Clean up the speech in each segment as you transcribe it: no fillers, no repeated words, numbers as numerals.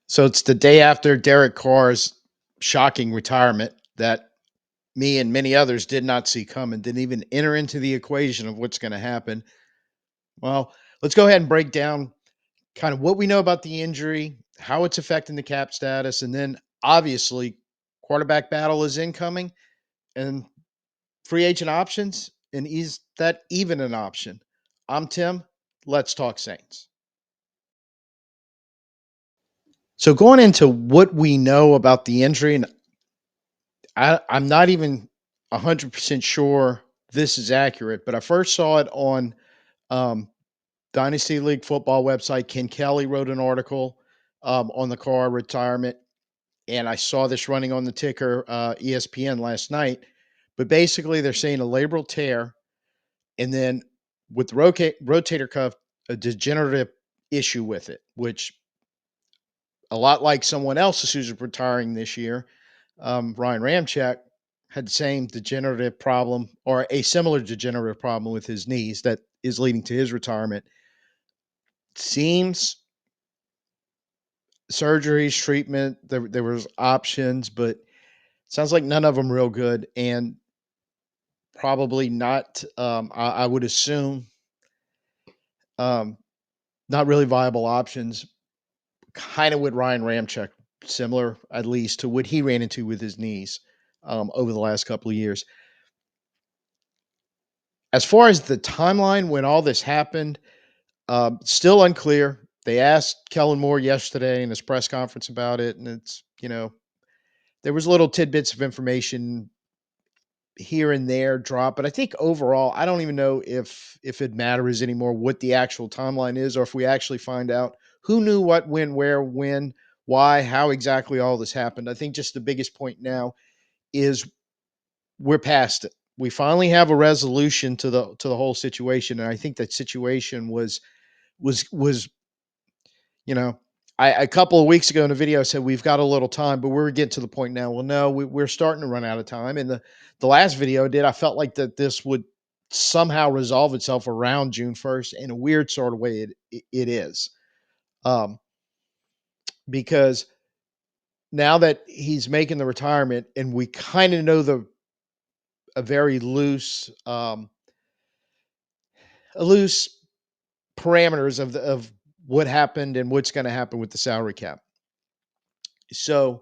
So it's the day after Derek Carr's shocking retirement that me and many others did not see coming, didn't even enter into the equation of what's going to happen. Well, let's go ahead and break down kind of what we know about the injury, how it's affecting the cap status, and then obviously quarterback battle is incoming and free agent options. And is that even an option? I'm Tim. Let's talk Saints. So going into what we know about the injury, and I'm not even 100% sure this is accurate, but I first saw it on um, Dynasty League football website. Ken Kelly wrote an article on the Carr retirement, and I saw this running on the ticker ESPN last night. But basically, they're saying a labral tear, and then with the rotator cuff, a degenerative issue with it, which a lot like someone else who's retiring this year, Ryan Ramczyk had the same degenerative problem or a similar degenerative problem with his knees that is leading to his retirement. Seems surgeries, treatment, there was options, but sounds like none of them real good and probably not. I would assume um, not really viable options. Kind of with Ryan Ramczyk, similar at least to what he ran into with his knees over the last couple of years. As far as the timeline when all this happened, still unclear. They asked Kellen Moore yesterday in his press conference about it, and there was little tidbits of information here and there drop, but I think overall, I don't even know if it matters anymore what the actual timeline is, or if we actually find out who knew what, when, where, when, why, how exactly all this happened. I think just the biggest point now is we're past it. We finally have a resolution to the whole situation, and I think that situation was you know, I a couple of weeks ago in a video I said we've got a little time, but we're getting to the point now. Well, no, we're starting to run out of time. And the last video I did, I felt like that this would somehow resolve itself around June 1st in a weird sort of way. It is, um, because now that he's making the retirement, and we kind of know the a very loose parameters of what happened and what's going to happen with the salary cap. So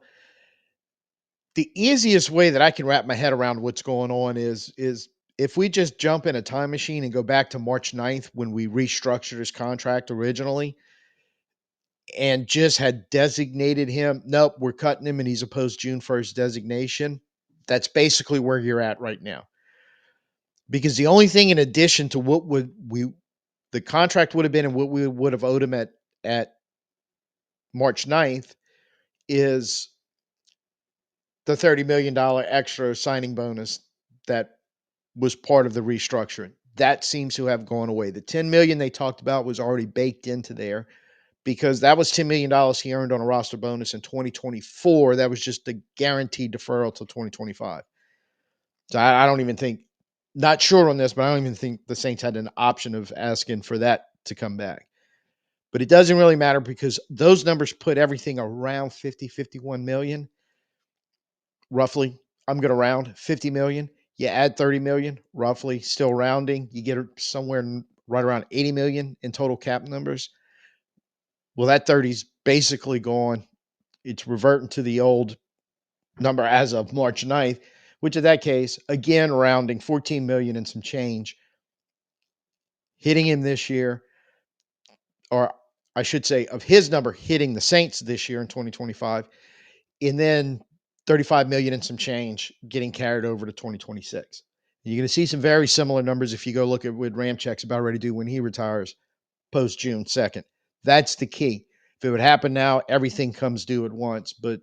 the easiest way that I can wrap my head around what's going on is if we just jump in a time machine and go back to March 9th when we restructured his contract originally and just had designated him, nope, we're cutting him and he's a post June 1st designation. That's basically where you're at right now. Because the only thing in addition to what would we the contract would have been and what we would have owed him at March 9th is the $30 million extra signing bonus that was part of the restructuring. That seems to have gone away. The 10 million they talked about was already baked into there because that was $10 million he earned on a roster bonus in 2024. That was just a guaranteed deferral till 2025. So I don't even think, not sure on this, but I don't even think the Saints had an option of asking for that to come back. But it doesn't really matter because those numbers put everything around 50, 51 million roughly. I'm going to round 50 million. You add 30 million, roughly, still rounding, you get somewhere right around 80 million in total cap numbers. Well, that 30's basically gone. It's reverting to the old number as of March 9th, which in that case, again, rounding 14 million and some change, hitting him this year, or I should say, of his number hitting the Saints this year in 2025, and then 35 million and some change getting carried over to 2026. You're going to see some very similar numbers if you go look at what Ramczak's about ready to do when he retires post June 2nd. That's the key. If it would happen now, everything comes due at once. But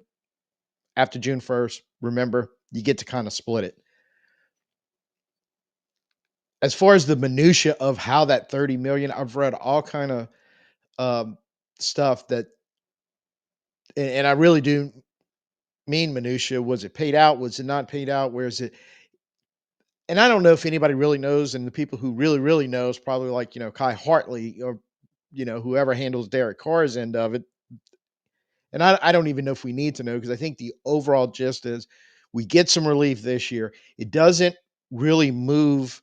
after June 1st, remember, you get to kind of split it. As far as the minutia of how that 30 million, I've read all kind of um, stuff that, and I really do mean minutia. Was it paid out? Was it not paid out? Where is it? And I don't know if anybody really knows, and the people who really knows probably like Kai Hartley or whoever handles Derek Carr's end of it. And I don't even know if we need to know because I think the overall gist is we get some relief this year. It doesn't really move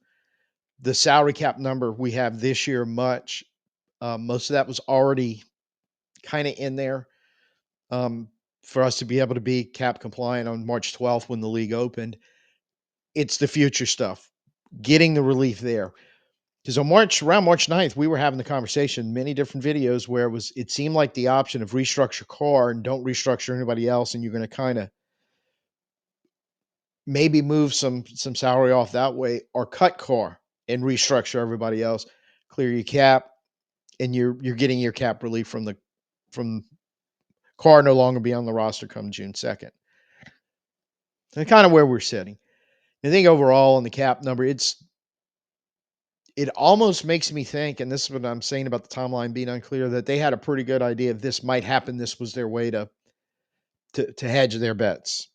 the salary cap number we have this year much. Most of that was already kind of in there um, for us to be able to be cap compliant on March 12th when the league opened. It's the future stuff, getting the relief there. Because around March 9th, we were having the conversation, many different videos where it seemed like the option of restructure Carr and don't restructure anybody else, and you're going to kind of maybe move some salary off that way, or cut Carr and restructure everybody else, clear your cap, and you're getting your cap relief from Carr no longer be on the roster come June 2nd. And kind of where we're sitting. I think overall on the cap number, it almost makes me think, and this is what I'm saying about the timeline being unclear, that they had a pretty good idea if this might happen. This was their way to hedge their bets,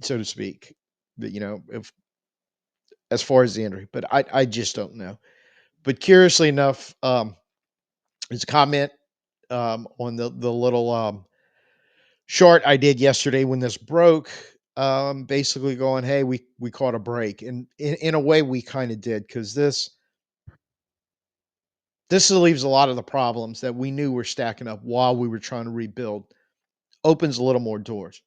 so to speak. But if as far as the injury, but I just don't know. But curiously enough, his comment on the little short I did yesterday when this broke, basically going, "Hey, we caught a break," and in a way we kind of did because this leaves a lot of the problems that we knew were stacking up while we were trying to rebuild. Opens a little more doors.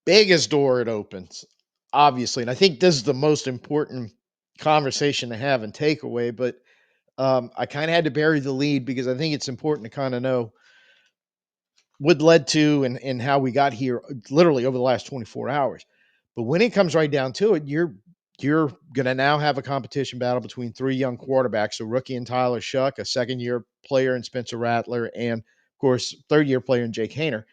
Biggest door it opens, obviously, and I think this is the most important conversation to have and takeaway. But I kind of had to bury the lead because I think it's important to kind of know what led to and how we got here, literally over the last 24 hours. But when it comes right down to it, you're going to now have a competition battle between three young quarterbacks, a rookie in Tyler Shough, a second-year player in Spencer Rattler, and, of course, third-year player in Jake Haener.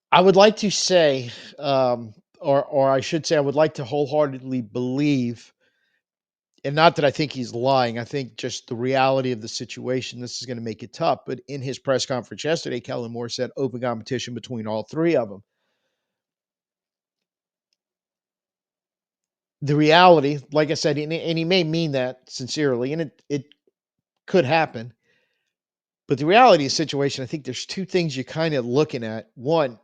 I would like to say, or I should say, I would like to wholeheartedly believe, and not that I think he's lying. I think just the reality of the situation, this is going to make it tough. But in his press conference yesterday, Kellen Moore said open competition between all three of them. The reality, like I said, and he may mean that sincerely, and it could happen. But the reality of the situation, I think there's two things you're kind of looking at. One,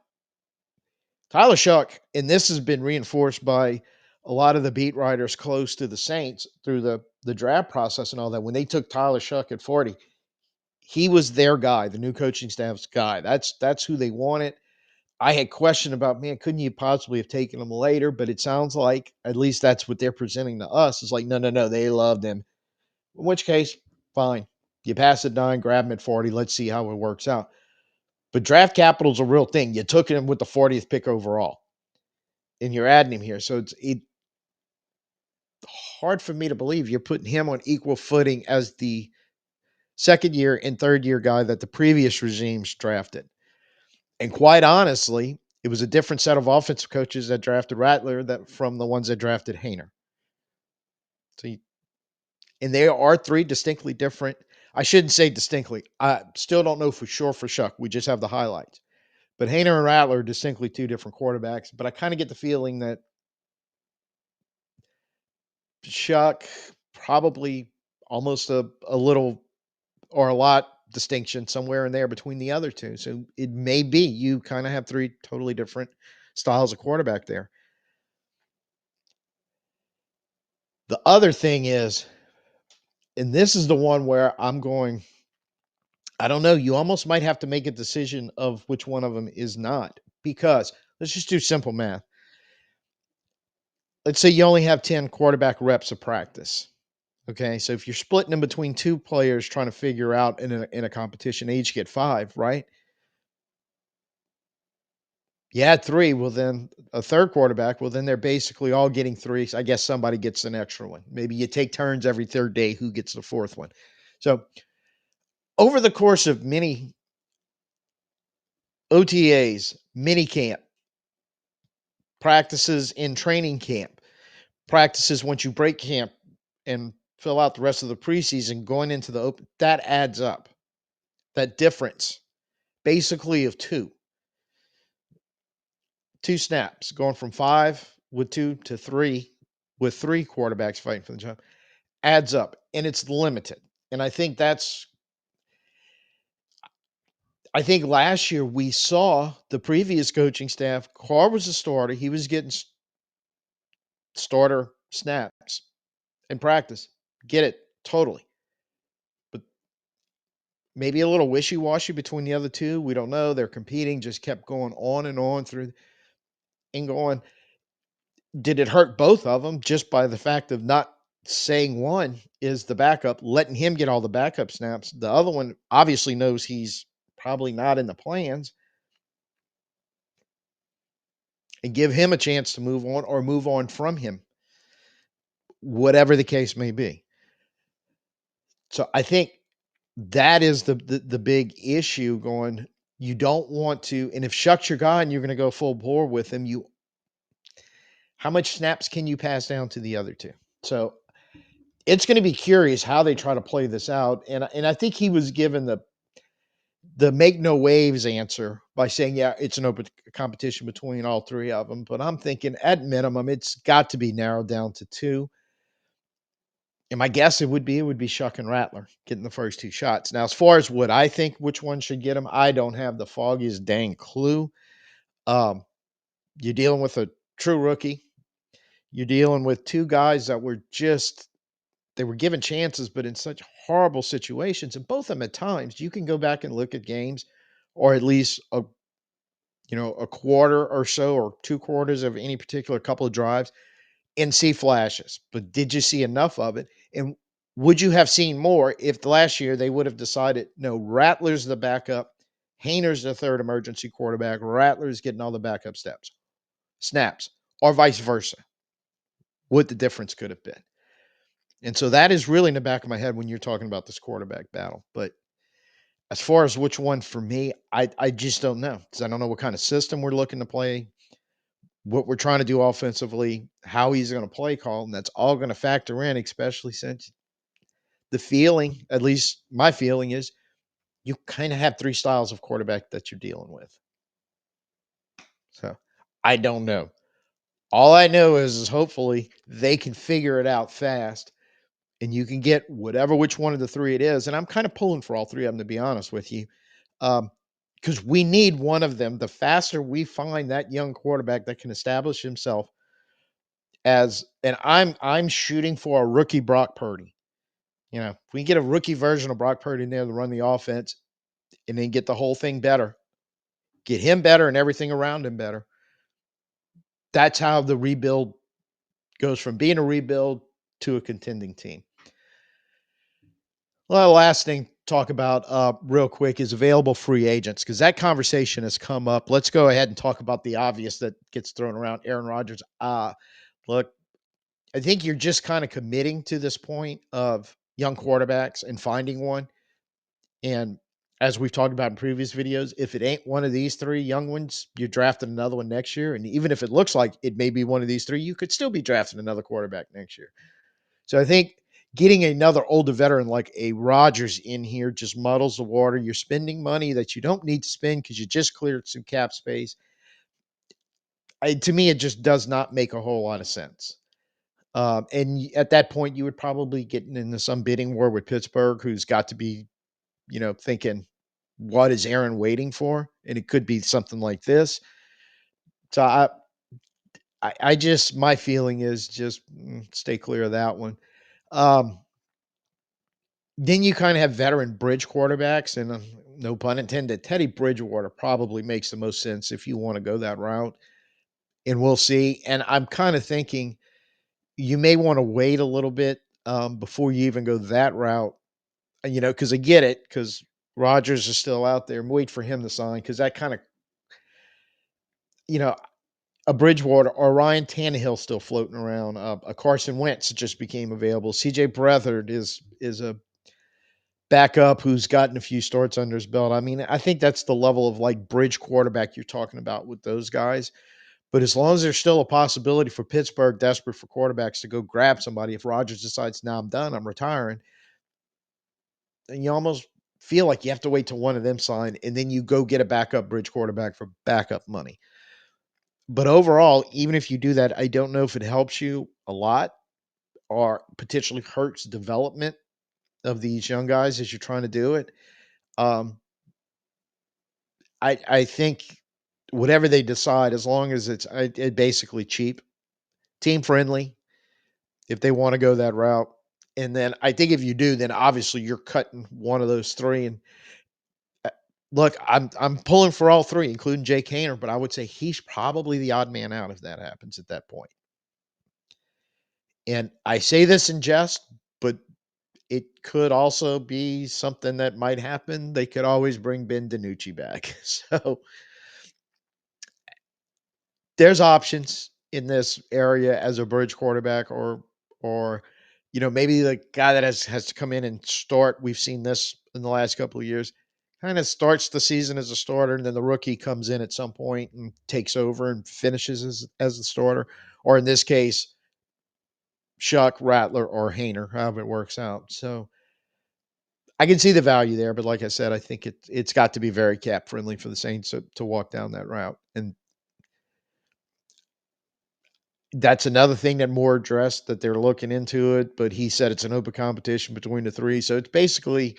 Tyler Shough, and this has been reinforced by a lot of the beat writers close to the Saints through the draft process and all that. When they took Tyler Shough at 40, he was their guy, the new coaching staff's guy. That's who they wanted. I had questioned about, man, couldn't you possibly have taken him later? But it sounds like at least that's what they're presenting to us. It's like, no, they loved him. In which case, fine. You pass it 9, grab him at 40. Let's see how it works out. But draft capital is a real thing. You took him with the 40th pick overall, and you're adding him here. So it's hard for me to believe you're putting him on equal footing as the second year and third year guy that the previous regimes drafted. And quite honestly, it was a different set of offensive coaches that drafted Rattler that from the ones that drafted Haener. So, and there are three distinctly different. I shouldn't say distinctly. I still don't know for sure for Shough. We just have the highlights. But Haener and Rattler are distinctly two different quarterbacks. But I kind of get the feeling that Shough probably almost a little or a lot distinction somewhere in there between the other two. So it may be you kind of have three totally different styles of quarterback there. The other thing is, and this is the one where I'm going, I don't know, you almost might have to make a decision of which one of them is not. Because let's just do simple math. Let's say you only have 10 quarterback reps of practice. Okay. So if you're splitting them between two players trying to figure out in a competition, they each get 5, right? You add 3, well, then a third quarterback, well, then they're basically all getting 3. So I guess somebody gets an extra one. Maybe you take turns every third day who gets the fourth one. So over the course of many OTAs, mini camp, practices in training camp, practices once you break camp and fill out the rest of the preseason going into the open, that adds up. That difference basically of two snaps going from 5 with 2 to 3 with 3 quarterbacks fighting for the job adds up, and it's limited. And I think I think last year we saw the previous coaching staff. Carr was a starter. He was getting starter snaps in practice. Get it totally. But maybe a little wishy washy between the other two. We don't know. They're competing, just kept going on and on through and going. Did it hurt both of them just by the fact of not saying one is the backup, letting him get all the backup snaps? The other one obviously knows he's probably not in the plans and give him a chance to move on or move on from him, whatever the case may be. So I think that is the big issue going. You don't want to, and if Shuck's your guy and you're going to go full bore with him, how much snaps can you pass down to the other two? So it's going to be curious how they try to play this out. And I think he was given the make no waves answer by saying, yeah, it's an open competition between all three of them. But I'm thinking at minimum, it's got to be narrowed down to two. And my guess it would be Shuck and Rattler getting the first two shots. Now, as far as what I think which one should get them, I don't have the foggiest dang clue. Um, you're dealing with a true rookie. You're dealing with two guys that were just they were given chances, but in such horrible situations. And both of them at times, you can go back and look at games, or at least a quarter or so, or two quarters of any particular couple of drives, and see flashes. But did you see enough of it? And would you have seen more if the last year they would have decided, no, Rattler's the backup, Haener's the third emergency quarterback, Rattler's getting all the backup snaps, or vice versa? What the difference could have been. And so that is really in the back of my head when you're talking about this quarterback battle. But as far as which one for me, I just don't know because I don't know what kind of system we're looking to play, what we're trying to do offensively, how he's going to play call, and that's all going to factor in, especially since the feeling, at least my feeling is, you kind of have three styles of quarterback that you're dealing with. So I don't know. All I know is hopefully they can figure it out fast and you can get whatever which one of the three it is. And I'm kind of pulling for all three of them, to be honest with you. Because we need one of them. The faster we find that young quarterback that can establish himself and I'm shooting for a rookie Brock Purdy. If we get a rookie version of Brock Purdy in there to run the offense and then get the whole thing better, get him better and everything around him better. That's how the rebuild goes from being a rebuild to a contending team. Well, the last thing to talk about real quick is available free agents because that conversation has come up. Let's go ahead and talk about the obvious that gets thrown around. Aaron Rodgers. Look, I think you're just kind of committing to this point of young quarterbacks and finding one. And as we've talked about in previous videos, if it ain't one of these three young ones, you're drafting another one next year. And even if it looks like it may be one of these three, you could still be drafting another quarterback next year. So I think getting another older veteran like a Rodgers in here just muddles the water. You're spending money that you don't need to spend because you just cleared some cap space. To me, it just does not make a whole lot of sense. And at that point, you would probably get into some bidding war with Pittsburgh, who's got to be, thinking, what is Aaron waiting for? And it could be something like this. So I just, my feeling is just stay clear of that one. Um, Then you kind of have veteran bridge quarterbacks, and no pun intended, Teddy Bridgewater probably makes the most sense if you want to go that route. And we'll see. And I'm kind of thinking you may want to wait a little bit before you even go that route, because I get it, because Rodgers is still out there and wait for him to sign, because that kind of, you know, a Bridgewater or Ryan Tannehill still floating around. A Carson Wentz just became available. CJ Beathard is a backup who's gotten a few starts under his belt. I mean, I think that's the level of like bridge quarterback you're talking about with those guys. But as long as there's still a possibility for Pittsburgh, desperate for quarterbacks, to go grab somebody, if Rodgers decides, now I'm done, I'm retiring, then you almost feel like you have to wait till one of them sign and then you go get a backup bridge quarterback for backup money. But overall, even if you do that, I don't know if it helps you a lot or potentially hurts development of these young guys as you're trying to do it. Um, I think whatever they decide, as long as it basically cheap, team friendly, if they want to go that route. And then I think if you do, then obviously you're cutting one of those three. And uh, look, I'm pulling for all three, including Jake Haener, but I would say he's probably the odd man out if that happens at that point. And I say this in jest, but it could also be something that might happen. They could always bring Ben DiNucci back. So there's options in this area as a bridge quarterback or maybe the guy that has to come in and start. We've seen this in the last couple of years. Kind of starts the season as a starter, and then the rookie comes in at some point and takes over and finishes as the starter. Or in this case, Shough, Rattler, or Haener, however it works out. So I can see the value there, but like I said, I think it's got to be very cap friendly for the Saints to walk down that route. And that's another thing that Moore addressed, that they're looking into it, but he said it's an open competition between the three. So it's basically,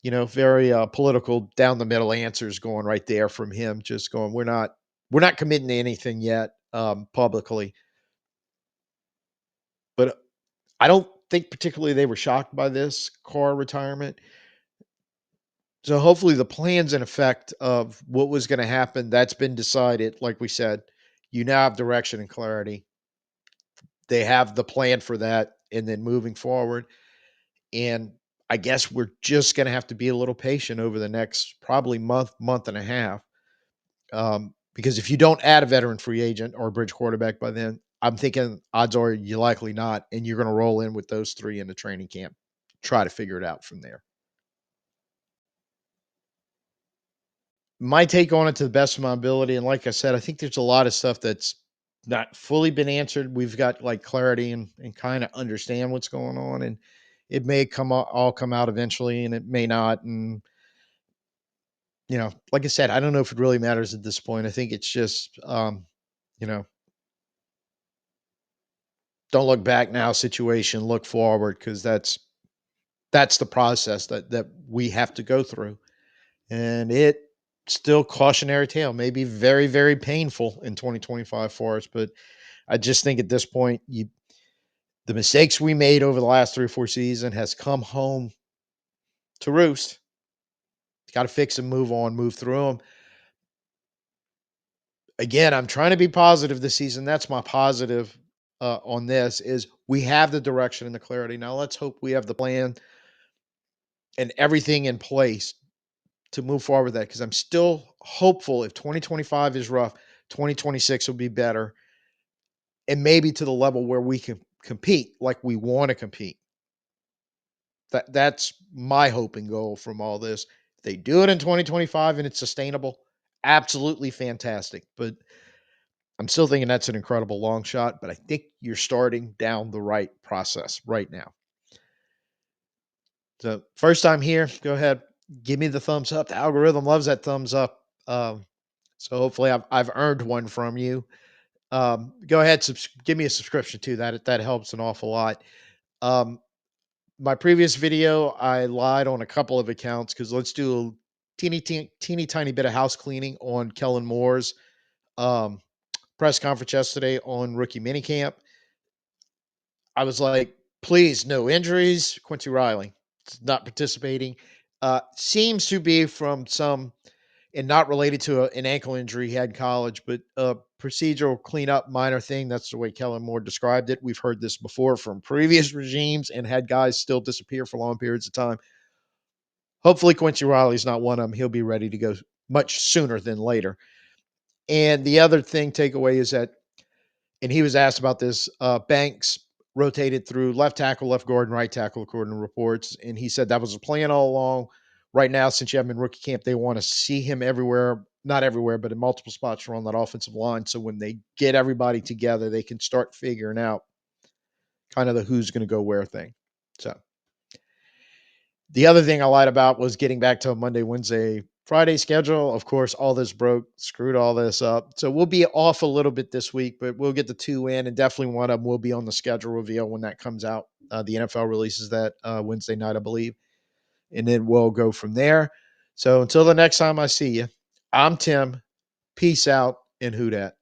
very political down the middle answers going right there from him, just going, we're not committing to anything yet publicly. But I don't think particularly they were shocked by this Carr retirement. So hopefully the plans in effect of what was going to happen, that's been decided. Like we said, you now have direction and clarity. They have the plan for that, and then moving forward. And I guess we're just going to have to be a little patient over the next probably month and a half. Because if you don't add a veteran free agent or a bridge quarterback by then, I'm thinking odds are you likely not, and you're going to roll in with those three in the training camp. Try to figure it out from there. My take on it to the best of my ability, and like I said, I think there's a lot of stuff that's not fully been answered. We've got like clarity and kind of understand what's going on, and it may all come out eventually, and it may not. And like I said, I don't know if it really matters at this point. I think it's just, you know, don't look back now situation, look forward, because that's the process that we have to go through. And it still cautionary tale, maybe very, very painful in 2025 for us. But I just think at this point, the mistakes we made over the last 3 or 4 seasons has come home to roost. Got to fix and move on, move through them. Again, I'm trying to be positive this season. That's my positive on this is we have the direction and the clarity. Now let's hope we have the plan and everything in place to move forward with that, because I'm still hopeful if 2025 is rough, 2026 will be better, and maybe to the level where we can compete like we want to compete. That's my hope and goal from all this. If they do it in 2025 and it's sustainable, absolutely fantastic. But I'm still thinking that's an incredible long shot, but I think you're starting down the right process right now. So first time here, go ahead, give me the thumbs up. The algorithm loves that thumbs up. So hopefully I've earned one from you. Go ahead, give me a subscription too. That helps an awful lot. Um, my previous video, I lied on a couple of accounts, because let's do a teeny tiny bit of house cleaning on Kellen Moore's um, press conference yesterday on rookie minicamp. I was like, please, no injuries. Quincy Riley not participating. Seems to be from some, and not related to an ankle injury he had in college, but a procedural cleanup minor thing. That's the way Kellen Moore described it. We've heard this before from previous regimes and had guys still disappear for long periods of time. Hopefully, Quincy Riley's not one of them. He'll be ready to go much sooner than later. And the other thing, takeaway is that, and he was asked about this, Banks rotated through left tackle, left guard, and right tackle, according to reports. And he said that was a plan all along. Right now, since you have him in rookie camp, they want to see him everywhere, not everywhere, but in multiple spots around that offensive line. So when they get everybody together, they can start figuring out kind of the who's going to go where thing. So the other thing I lied about was getting back to a Monday, Wednesday, Friday schedule. Of course, all this broke, screwed all this up. So we'll be off a little bit this week, but we'll get the two in, and definitely one of them will be on the schedule reveal when that comes out. The NFL releases that Wednesday night, I believe, and then we'll go from there. So until the next time I see you, I'm Tim. Peace out and who dat.